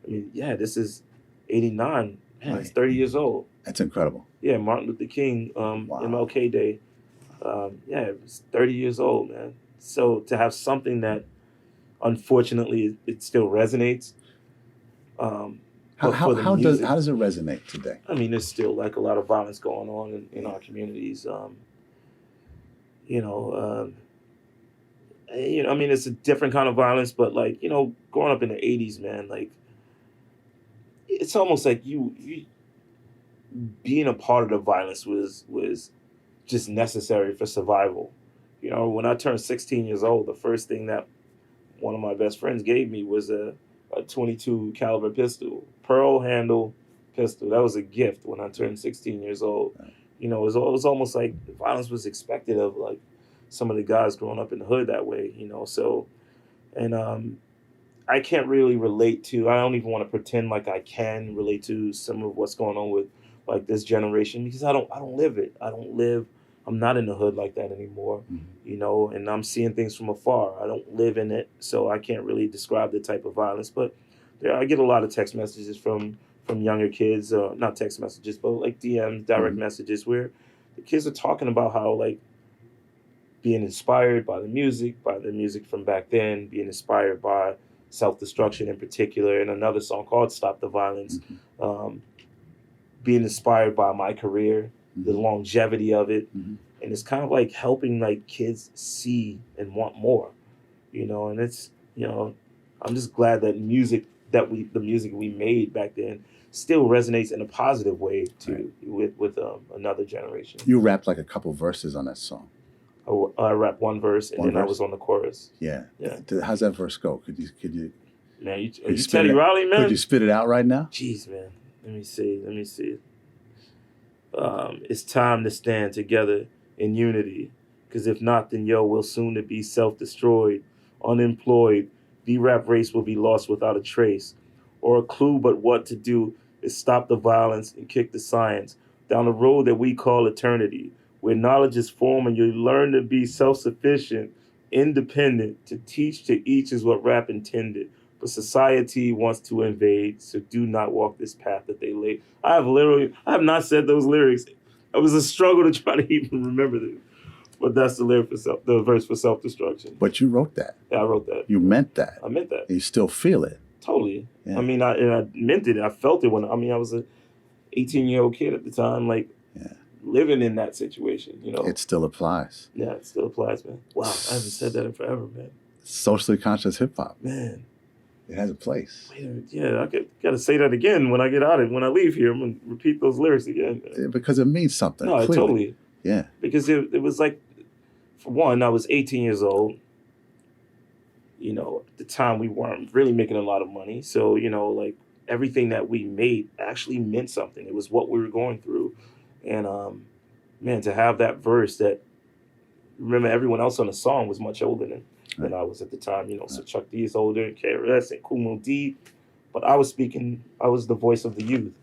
This is 89. Man, it's Right. 30 years old. That's incredible. Yeah, Martin Luther King, MLK Day. It was 30 years old, man. So to have something that, unfortunately, it still resonates. How does it resonate today? There's still like a lot of violence going on in our communities. It's a different kind of violence, but growing up in the 80s, man, it's almost like you being a part of the violence was just necessary for survival. When I turned 16 years old, the first thing that one of my best friends gave me was a 22 caliber pistol, pearl handle pistol. That was a gift when I turned 16 years old. It was almost like violence was expected of like some of the guys growing up in the hood that way, So, and I can't really relate to. I don't even want to pretend like I can relate to some of what's going on with like this generation because I don't live it. I'm not in the hood like that anymore, and I'm seeing things from afar. I don't live in it, so I can't really describe the type of violence. But I get a lot of text messages from younger kids, not text messages, but like DMs, direct messages where the kids are talking about how like being inspired by the music from back then, being inspired by self-destruction in particular, and another song called Stop the Violence, being inspired by my career, the longevity of it. And it's kind of like helping like kids see and want more, and it's, I'm just glad that the music we made back then still resonates in a positive way too, with another generation. You rapped like a couple verses on that song. I rapped one verse and then I was on the chorus. Yeah. How's that verse go? Could you? Man, you Teddy Riley, man? Could you spit it out right now? Jeez, man. Let me see. It's time to stand together in unity. Because if not, then we'll soon to be self-destroyed, unemployed. B-rap race will be lost without a trace. Or a clue but what to do is stop the violence and kick the science down the road that we call eternity, where knowledge is formed and you learn to be self-sufficient, independent, to teach to each is what rap intended. But society wants to invade, so do not walk this path that they laid. I have not said those lyrics. It was a struggle to try to even remember them. But that's the lyric the verse for self-destruction. But you wrote that. Yeah, I wrote that. You meant that. I meant that. You still feel it. Totally. Yeah. I meant it. I felt it when I was an 18-year-old kid at the time, living in that situation, It still applies. Yeah, it still applies, man. Wow, I haven't said that in forever, man. Socially conscious hip hop. Man. It has a place. Yeah, I got to say that again when I get out of it. When I leave here, I'm going to repeat those lyrics again. Because it means something. No, clearly. Totally. Yeah. Because it was like, for one, I was 18 years old. At the time we weren't really making a lot of money. So, everything that we made actually meant something. It was what we were going through. And, man, to have that verse that, remember, everyone else on the song was much older than I was at the time. So Chuck D is older, and KRS and Kumo D. But I was the voice of the youth.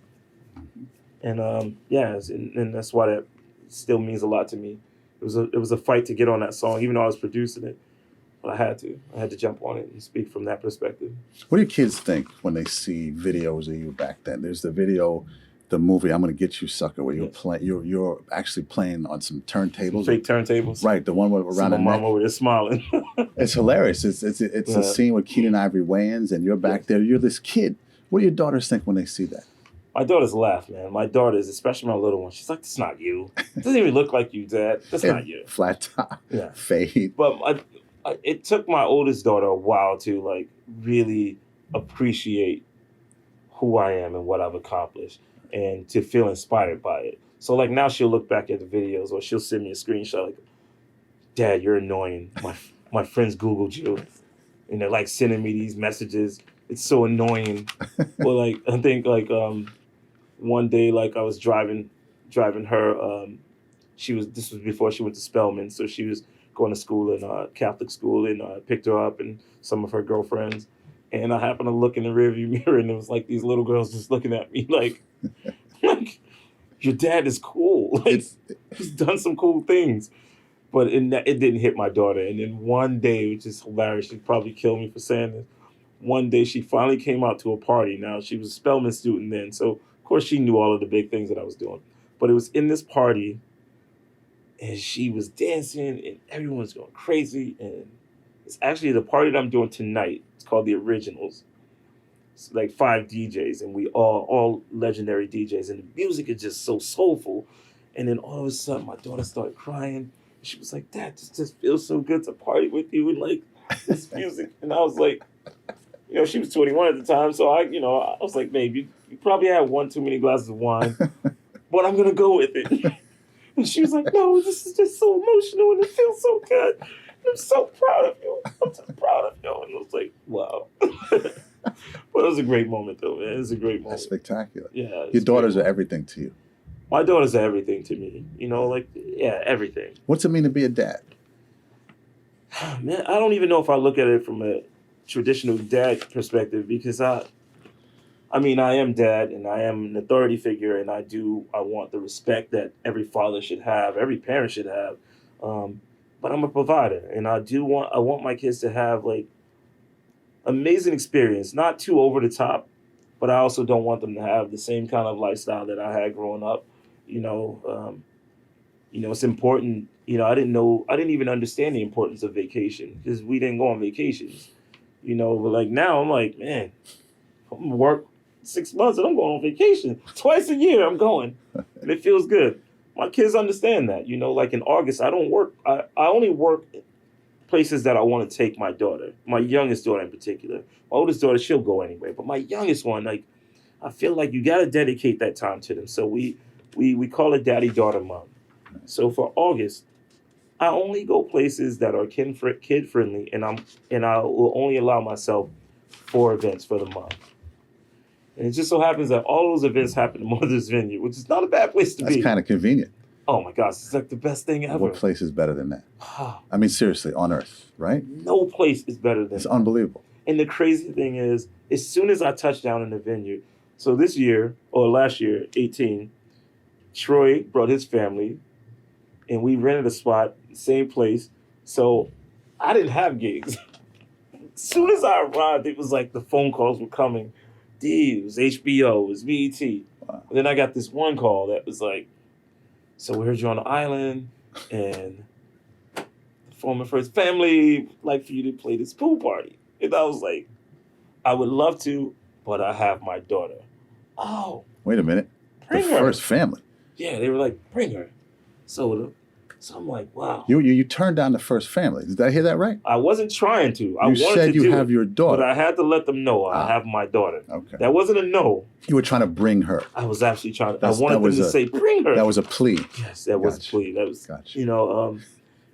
And, and that's why that still means a lot to me. It was a fight to get on that song, even though I was producing it. But I had to jump on it and speak from that perspective. What do your kids think when they see videos of you back then? There's the video the movie I'm Gonna Get You, Sucker, where Yes. you're actually playing on some turntables. Fake turntables. Right, the one around my the mom neck. over there smiling. It's hilarious. It's a scene with Keenan Ivory Wayans, and you're back there. You're this kid. What do your daughters think when they see that? My daughters laugh, man. My daughters, especially my little one, she's like, "That's not you. It doesn't even look like you, Dad. That's not you." Flat top, Yeah. fade. But it took my oldest daughter a while to like really appreciate who I am and what I've accomplished, and to feel inspired by it. So like now she'll look back at the videos, or she'll send me a screenshot like, "Dad, you're annoying. My friends Googled you, and they're like sending me these messages. It's so annoying." Or like I think like one day like I was driving her. This was before she went to Spelman, so she was going to school in Catholic school, and I picked her up and some of her girlfriends. And I happened to look in the rearview mirror, and it was like these little girls just looking at me like your dad is cool. Like he's done some cool things. But it didn't hit my daughter. And then one day, which is hilarious, she'd probably kill me for saying this. One day she finally came out to a party. Now she was a Spelman student then, so of course she knew all of the big things that I was doing. But it was in this party, and she was dancing, and everyone was going crazy. And it's actually the party that I'm doing tonight. It's called The Originals. It's like 5 DJs, and we all legendary DJs, and the music is just so soulful. And then all of a sudden, my daughter started crying. She was like, "Dad, this just feels so good to party with you and like this music." And I was like, she was 21 at the time, so I was like, "Babe, you probably had one too many glasses of wine, but I'm gonna go with it." And she was like, "No, this is just so emotional and it feels so good. I'm so proud of you. I'm so proud of you." And I was like, wow. But it was a great moment, though, man. It was a great moment. That's spectacular. Yeah. Your daughters are everything to you. My daughters are everything to me. Everything. What's it mean to be a dad? Man, I don't even know if I look at it from a traditional dad perspective, because I am dad, and I am an authority figure, and I want the respect that every father should have, every parent should have. But I'm a provider, and I want my kids to have like amazing experience, not too over the top, but I also don't want them to have the same kind of lifestyle that I had growing up. It's important. I didn't even understand the importance of vacation, because we didn't go on vacations. But like now I'm like, man, I'm gonna work 6 months and I'm going on vacation twice a year. I'm going, and it feels good. My kids understand that. Like in August, I don't work. I only work places that I want to take my daughter, my youngest daughter in particular. My oldest daughter, she'll go anyway, but my youngest one, like, I feel like you got to dedicate that time to them. So we call it daddy-daughter month. So for August, I only go places that are kid-friendly, and I will only allow myself 4 events for the month. And it just so happens that all those events happen in Mother's Vineyard, which is not a bad place to be. That's kind of convenient. Oh my gosh, it's like the best thing ever. What place is better than that? I mean, seriously, on earth, right? No place is better than It's that. unbelievable. And the crazy thing is, as soon as I touched down in the vineyard, so this year, or last year, 18, Troy brought his family, and we rented a spot, same place. So I didn't have gigs. As soon as I arrived, it was like the phone calls were coming. It was HBO, it was BET. Wow. And then I got this one call that was like, "So we heard you on the island, and the former first family like for you to play this pool party." And I was like, "I would love to, but I have my daughter." "Oh, Wait a minute. bring The her." first family. Yeah, they were like, "Bring her." So I'm like, wow. You turned down the first family. Did I hear that right? I wasn't trying to. I You wanted said to you do have it, your daughter. but I had to let them know I have my daughter. Okay. That wasn't a no. You were trying to bring her. I was actually trying to. I That's- wanted that them was to a- say, "Bring her." That was a plea. Yes, that was a Gotcha. plea. That was, Gotcha.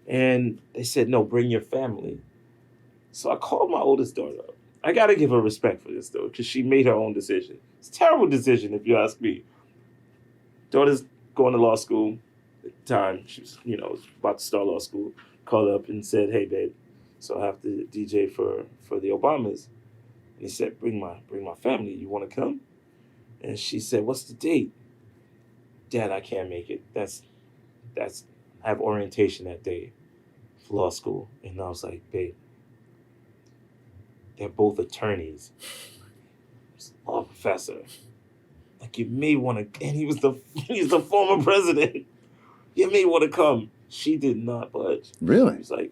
And they said, "No, bring your family." So I called my oldest daughter up. I got to give her respect for this, though, because she made her own decision. It's a terrible decision, if you ask me. Daughter's going to law school at the time. She was, about to start law school. Called up and said, "Hey, babe, so I have to DJ for the Obamas." And he said, bring my family. You want to come?" And she said, "What's the date?" "Dad, I can't make it. That's I have orientation that day for law school." And I was like, "Babe, they're both attorneys. Law professor. like, you may want to, and he's the former president. You may want to come. She did not budge. Really? She was like,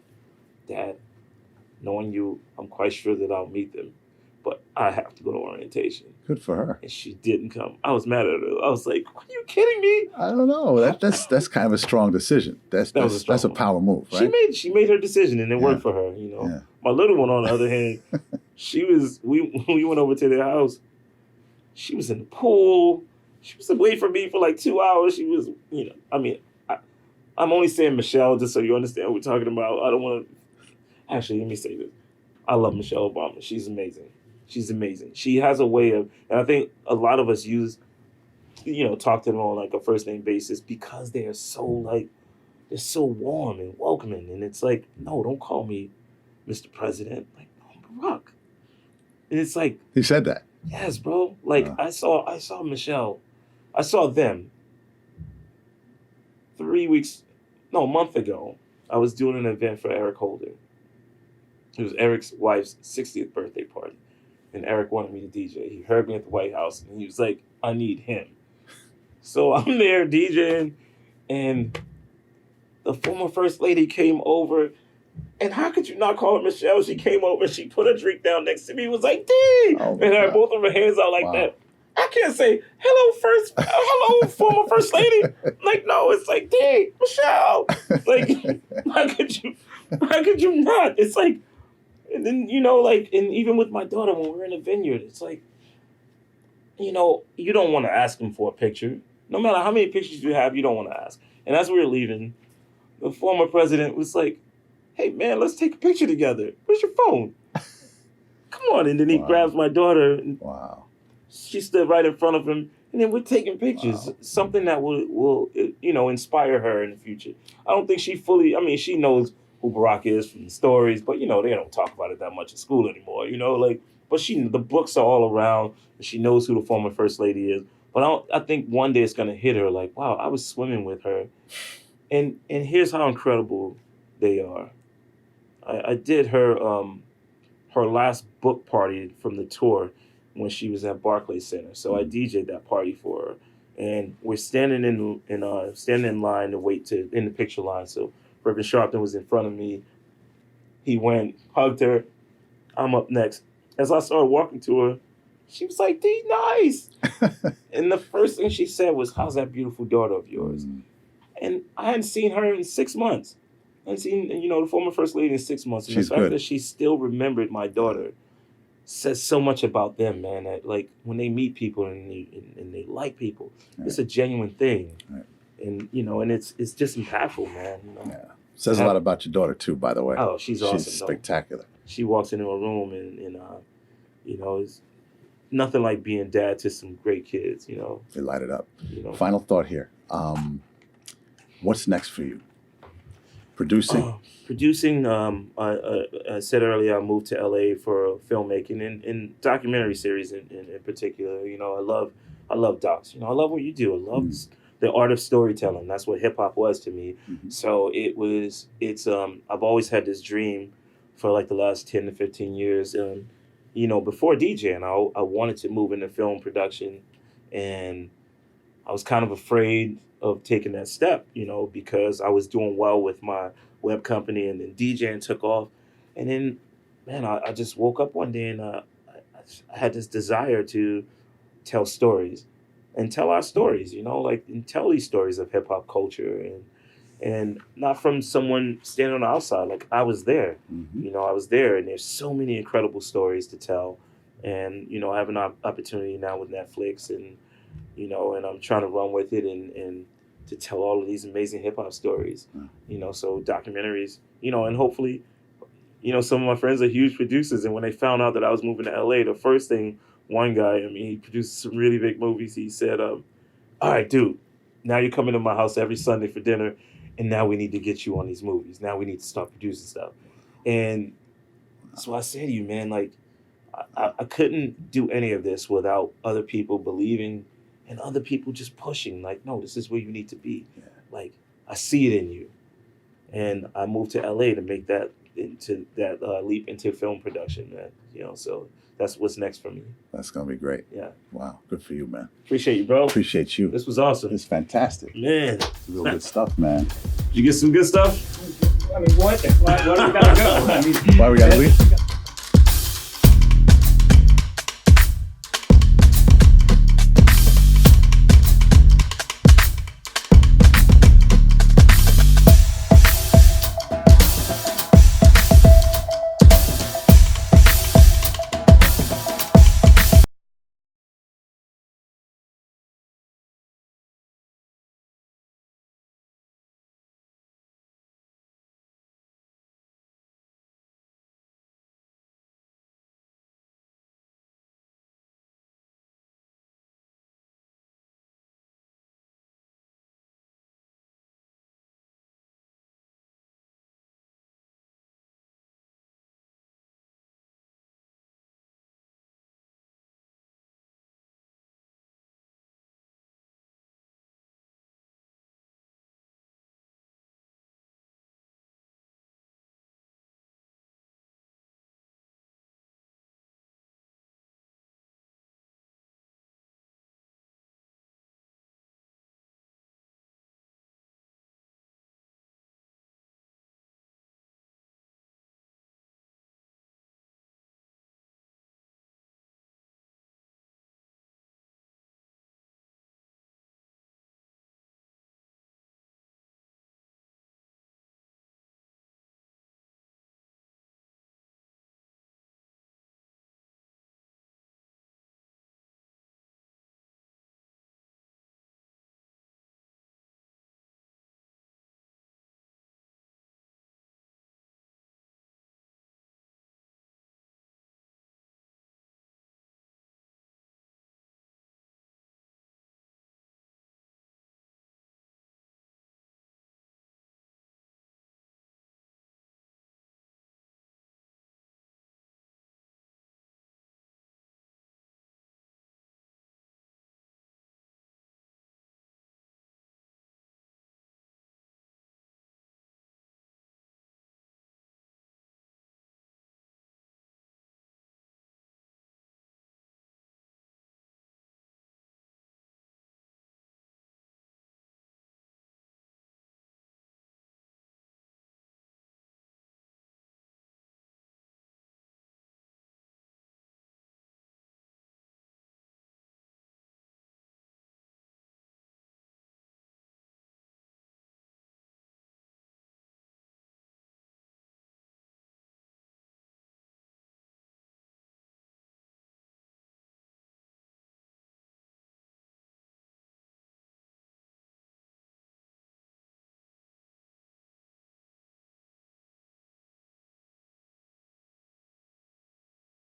Dad, knowing you, I'm quite sure that I'll meet them, but I have to go to orientation. Good for her. And she didn't come. I was mad at her. I was like, are you kidding me? I don't know. That's kind of a strong decision. That's a power move, right? She made her decision, and it worked for her. You know, my little one, on the other hand, we went over to their house. She was in the pool. She was away from me for like 2 hours. She was, you know, I mean, I'm only saying Michelle just so you understand what we're talking about. I don't want to. Actually, let me say this. I love Michelle Obama. She's amazing. She's amazing. She has a way of, and I think a lot of us talk to them on like a first name basis because they are they're so warm and welcoming. And it's like, no, don't call me Mr. President. Like, no, Barack. And it's like, he said that. Yes, bro. Like, I saw Michelle. I saw them a month ago. I was doing an event for Eric Holder. It was Eric's wife's 60th birthday party. And Eric wanted me to DJ. He heard me at the White House, and he was like, I need him. So I'm there DJing, and the former First Lady came over. And how could you not call her Michelle? She came over, she put a drink down next to me, was like, "Dee!" And had both of her hands out like that. I can't say, hello, former First Lady. Like, no, it's like, "Dee, Michelle." Like, how could you not? It's like, and then, and even with my daughter, when we're in a vineyard, it's like, you don't want to ask them for a picture. No matter how many pictures you have, you don't want to ask. And as we were leaving, the former president was like, "Hey, man, let's take a picture together. Where's your phone?" Come on. And then he grabs my daughter. And she stood right in front of him. And then we're taking pictures. Something that will inspire her in the future. I don't think she knows who Barack is from the stories, but, they don't talk about it that much in school anymore, but the books are all around, and she knows who the former First Lady is. But I think one day it's going to hit her like, wow, I was swimming with her. And here's how incredible they are. I did her last book party from the tour when she was at Barclays Center. So I DJ'd that party for her, and we're standing in line to wait in the picture line. So Reverend Sharpton was in front of me. He went, hugged her. I'm up next. As I started walking to her, she was like, "D, nice." And the first thing she said was, "How's that beautiful daughter of yours?" And I hadn't seen her in 6 months. I hadn't seen, the former First Lady in 6 months. And the fact that she still remembered my daughter says so much about them, man. That, like, when they meet people and they like people, it's a genuine thing. Right. And, and it's just impactful, man. Yeah. Says a lot about your daughter, too, by the way. Oh, she's awesome. She's spectacular. She walks into a room and it's nothing like being dad to some great kids, They light it up. Final thought here. What's next for you? Producing? I said earlier, I moved to LA for filmmaking and documentary series in particular. I love docs. I love what you do. I love the art of storytelling. That's what hip hop was to me. Mm-hmm. So I've always had this dream for like the last 10 to 15 years. Before DJing, I wanted to move into film production, and I was kind of afraid of taking that step, because I was doing well with my web company, and then DJing took off. And then, man, I just woke up one day and I had this desire to tell stories and tell our stories, and tell these stories of hip hop culture and not from someone standing on the outside. Like, I was there, I was there, and there's so many incredible stories to tell. And, I have an opportunity now with Netflix, and I'm trying to run with it and to tell all of these amazing hip hop stories, so documentaries, and hopefully, some of my friends are huge producers. And when they found out that I was moving to LA, the first thing, one guy, he produced some really big movies. He said, "All right, dude, now you're coming to my house every Sunday for dinner, and now we need to get you on these movies. Now we need to start producing stuff." And so I say to you, man, like, I couldn't do any of this without other people believing and other people just pushing, like, no, this is where you need to be. Yeah. Like, I see it in you. And I moved to LA to make that leap into film production, man. So that's what's next for me. That's gonna be great. Yeah. Wow, good for you, man. Appreciate you, bro. Appreciate you. This was awesome. It's fantastic. Man. Real good stuff, man. Did you get some good stuff? I mean, why do we gotta go? I mean, Why we gotta leave?